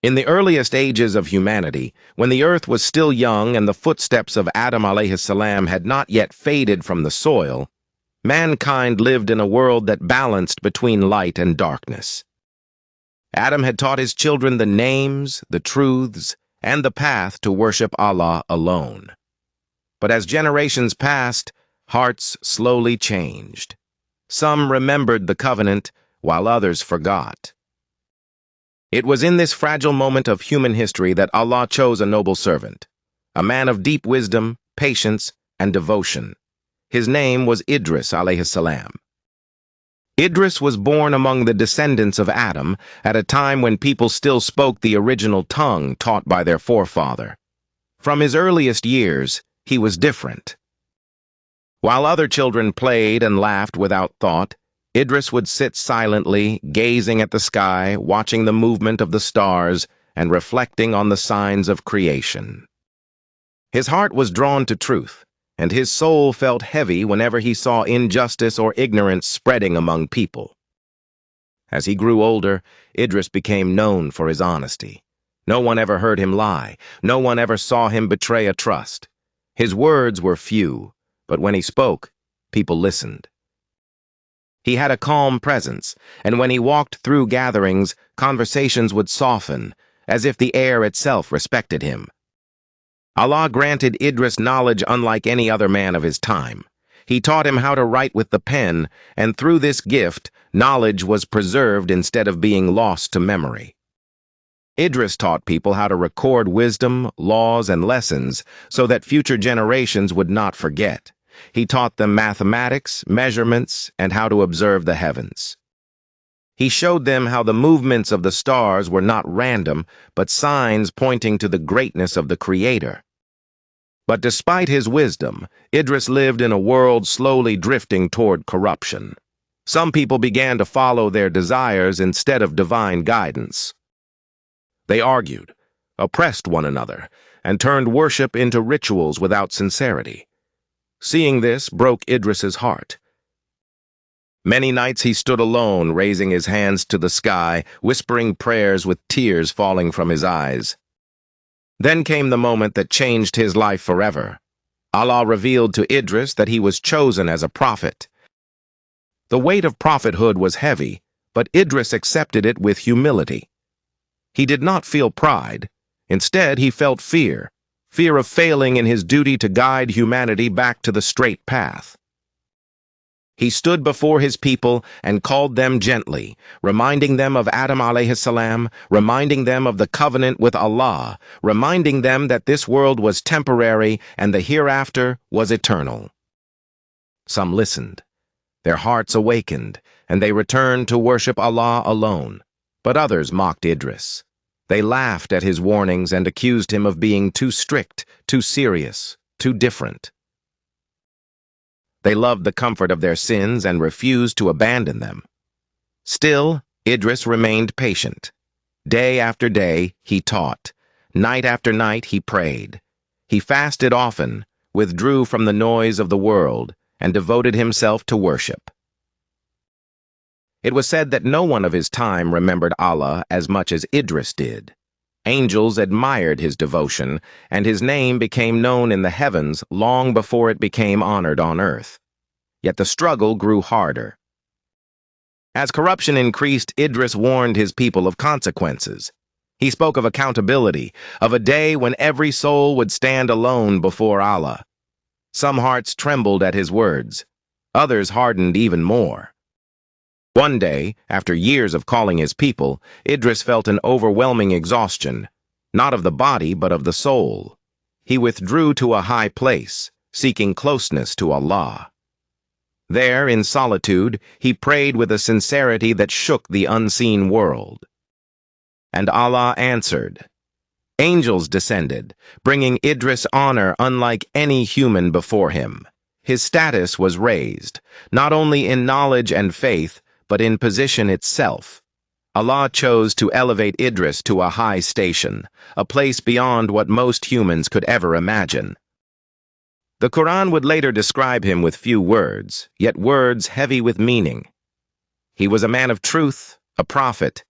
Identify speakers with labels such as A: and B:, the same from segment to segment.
A: In the earliest ages of humanity, when the earth was still young and the footsteps of Adam alayhis salam had not yet faded from the soil, mankind lived in a world that balanced between light and darkness. Adam had taught his children the names, the truths, and the path to worship Allah alone. But as generations passed, hearts slowly changed. Some remembered the covenant, while others forgot. It was in this fragile moment of human history that Allah chose a noble servant, a man of deep wisdom, patience, and devotion. His name was Idris alayhis salam. Idris was born among the descendants of Adam at a time when people still spoke the original tongue taught by their forefather. From his earliest years, he was different. While other children played and laughed without thought, Idris would sit silently, gazing at the sky, watching the movement of the stars, and reflecting on the signs of creation. His heart was drawn to truth, and his soul felt heavy whenever he saw injustice or ignorance spreading among people. As he grew older, Idris became known for his honesty. No one ever heard him lie. No one ever saw him betray a trust. His words were few, but when he spoke, people listened. He had a calm presence, and when he walked through gatherings, conversations would soften, as if the air itself respected him. Allah granted Idris knowledge unlike any other man of his time. He taught him how to write with the pen, and through this gift, knowledge was preserved instead of being lost to memory. Idris taught people how to record wisdom, laws, and lessons so that future generations would not forget. He taught them mathematics, measurements, and how to observe the heavens. He showed them how the movements of the stars were not random, but signs pointing to the greatness of the Creator. But despite his wisdom, Idris lived in a world slowly drifting toward corruption. Some people began to follow their desires instead of divine guidance. They argued, oppressed one another, and turned worship into rituals without sincerity. Seeing this broke Idris's heart. Many nights he stood alone, raising his hands to the sky, whispering prayers with tears falling from his eyes. Then came the moment that changed his life forever. Allah revealed to Idris that he was chosen as a prophet. The weight of prophethood was heavy, but Idris accepted it with humility. He did not feel pride. Instead, he felt fear of failing in his duty to guide humanity back to the straight path. He stood before his people and called them gently, reminding them of Adam alayhis salam, reminding them of the covenant with Allah, reminding them that this world was temporary and the hereafter was eternal. Some listened. Their hearts awakened, and they returned to worship Allah alone. But others mocked Idris. They laughed at his warnings and accused him of being too strict, too serious, too different. They loved the comfort of their sins and refused to abandon them. Still, Idris remained patient. Day after day, he taught. Night after night, he prayed. He fasted often, withdrew from the noise of the world, and devoted himself to worship. It was said that no one of his time remembered Allah as much as Idris did. Angels admired his devotion, and his name became known in the heavens long before it became honored on earth. Yet the struggle grew harder. As corruption increased, Idris warned his people of consequences. He spoke of accountability, of a day when every soul would stand alone before Allah. Some hearts trembled at his words. Others hardened even more. One day, after years of calling his people, Idris felt an overwhelming exhaustion, not of the body but of the soul. He withdrew to a high place, seeking closeness to Allah. There, in solitude, he prayed with a sincerity that shook the unseen world. And Allah answered. Angels descended, bringing Idris honor unlike any human before him. His status was raised, not only in knowledge and faith, but in position itself. Allah chose to elevate Idris to a high station, a place beyond what most humans could ever imagine. The Quran would later describe him with few words, yet words heavy with meaning. He was a man of truth, a prophet,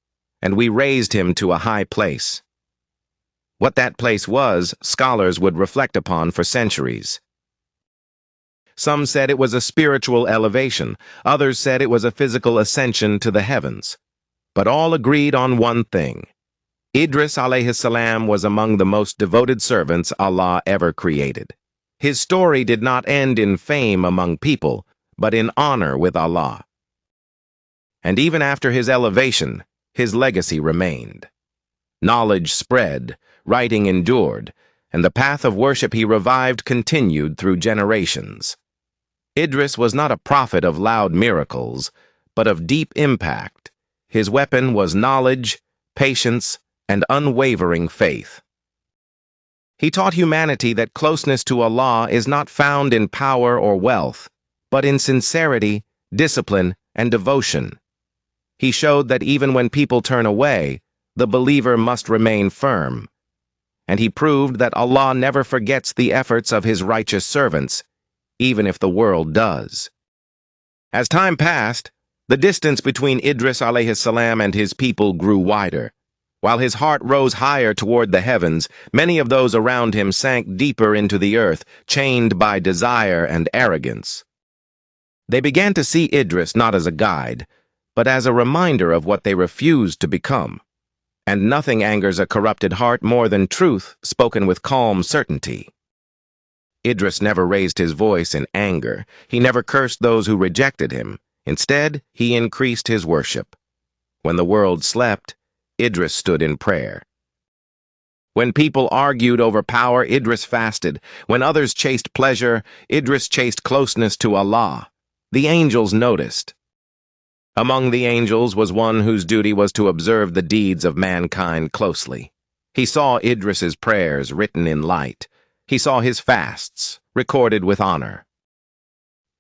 A: and we raised him to a high place. What that place was, scholars would reflect upon for centuries. Some said it was a spiritual elevation, others said it was a physical ascension to the heavens. But all agreed on one thing. Idris alayhi salam was among the most devoted servants Allah ever created. His story did not end in fame among people, but in honor with Allah. And even after his elevation, his legacy remained. Knowledge spread, writing endured, and the path of worship he revived continued through generations. Idris was not a prophet of loud miracles, but of deep impact. His weapon was knowledge, patience, and unwavering faith. He taught humanity that closeness to Allah is not found in power or wealth, but in sincerity, discipline, and devotion. He showed that even when people turn away, the believer must remain firm. And he proved that Allah never forgets the efforts of his righteous servants, even if the world does. As time passed, the distance between Idris alayhi salam and his people grew wider. While his heart rose higher toward the heavens, many of those around him sank deeper into the earth, chained by desire and arrogance. They began to see Idris not as a guide, but as a reminder of what they refused to become. And nothing angers a corrupted heart more than truth spoken with calm certainty. Idris never raised his voice in anger. He never cursed those who rejected him. Instead, he increased his worship. When the world slept, Idris stood in prayer. When people argued over power, Idris fasted. When others chased pleasure, Idris chased closeness to Allah. The angels noticed. Among the angels was one whose duty was to observe the deeds of mankind closely. He saw Idris's prayers written in light. He saw his fasts recorded with honor.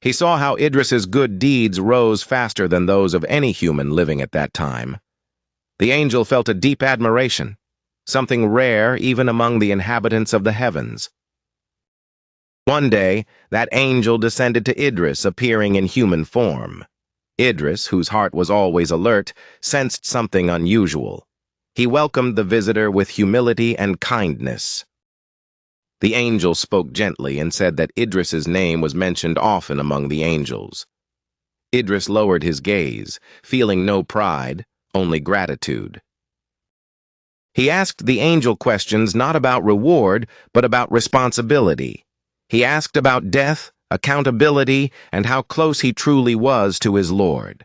A: He saw how Idris's good deeds rose faster than those of any human living at that time. The angel felt a deep admiration, something rare even among the inhabitants of the heavens. One day, that angel descended to Idris, appearing in human form. Idris, whose heart was always alert, sensed something unusual. He welcomed the visitor with humility and kindness. The angel spoke gently and said that Idris's name was mentioned often among the angels. Idris lowered his gaze, feeling no pride, only gratitude. He asked the angel questions not about reward, but about responsibility. He asked about death, accountability, and how close he truly was to his Lord.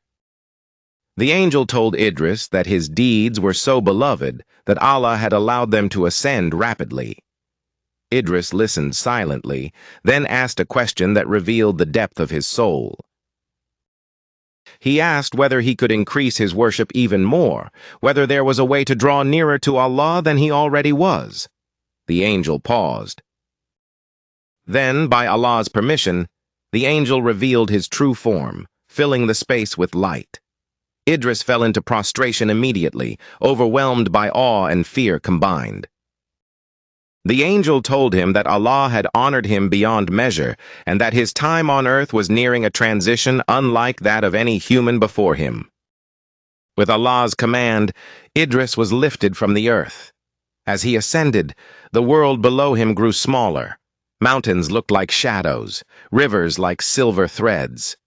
A: The angel told Idris that his deeds were so beloved that Allah had allowed them to ascend rapidly. Idris listened silently, then asked a question that revealed the depth of his soul. He asked whether he could increase his worship even more, whether there was a way to draw nearer to Allah than he already was. The angel paused. Then, by Allah's permission, the angel revealed his true form, filling the space with light. Idris fell into prostration immediately, overwhelmed by awe and fear combined. The angel told him that Allah had honored him beyond measure, and that his time on earth was nearing a transition unlike that of any human before him. With Allah's command, Idris was lifted from the earth. As he ascended, the world below him grew smaller. Mountains looked like shadows, rivers like silver threads.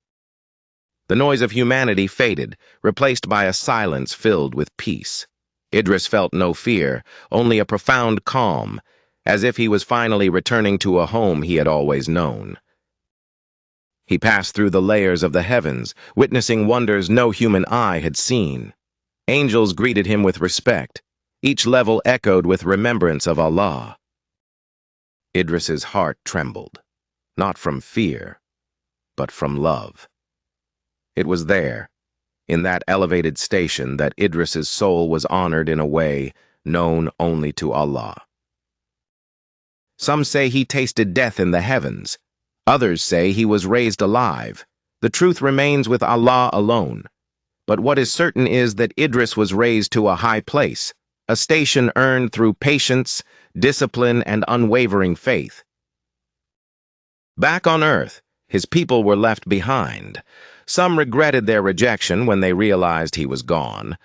A: The noise of humanity faded, replaced by a silence filled with peace. Idris felt no fear, only a profound calm, as if he was finally returning to a home he had always known. He passed through the layers of the heavens, witnessing wonders no human eye had seen. Angels greeted him with respect. Each level echoed with remembrance of Allah. Idris's heart trembled, not from fear, but from love. It was there, in that elevated station, that Idris's soul was honored in a way known only to Allah. Some say he tasted death in the heavens. Others say he was raised alive. The truth remains with Allah alone. But what is certain is that Idris was raised to a high place, a station earned through patience, discipline, and unwavering faith. Back on earth, his people were left behind. Some regretted their rejection when they realized he was gone.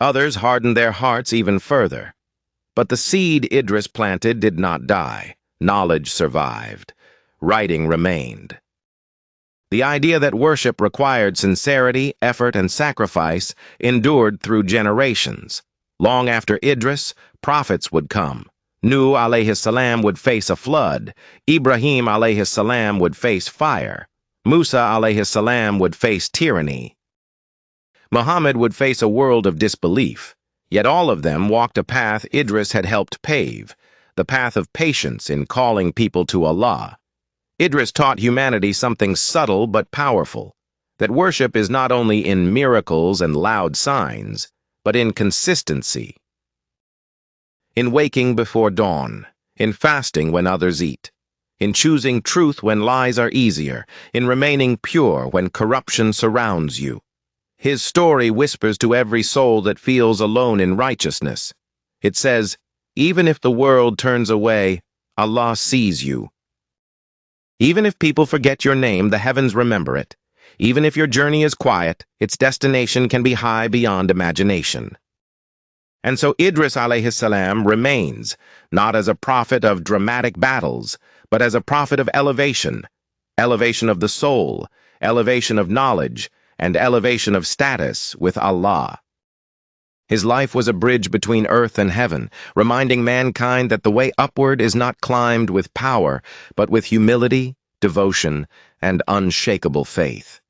A: Others hardened their hearts even further. But the seed Idris planted did not die. Knowledge survived. Writing remained. The idea that worship required sincerity, effort, and sacrifice endured through generations. Long after Idris, prophets would come. Nuh alayhi salam would face a flood. Ibrahim alayhi salam would face fire. Musa alayhi salam would face tyranny. Muhammad would face a world of disbelief. Yet all of them walked a path Idris had helped pave, the path of patience in calling people to Allah. Idris taught humanity something subtle but powerful, that worship is not only in miracles and loud signs, but in consistency. In waking before dawn, in fasting when others eat, in choosing truth when lies are easier, in remaining pure when corruption surrounds you. His story whispers to every soul that feels alone in righteousness. It says, even if the world turns away, Allah sees you. Even if people forget your name, the heavens remember it. Even if your journey is quiet, its destination can be high beyond imagination. And so Idris alayhi salam remains, not as a prophet of dramatic battles, but as a prophet of elevation of the soul, elevation of knowledge, and elevation of status with Allah. His life was a bridge between earth and heaven, reminding mankind that the way upward is not climbed with power, but with humility, devotion, and unshakable faith.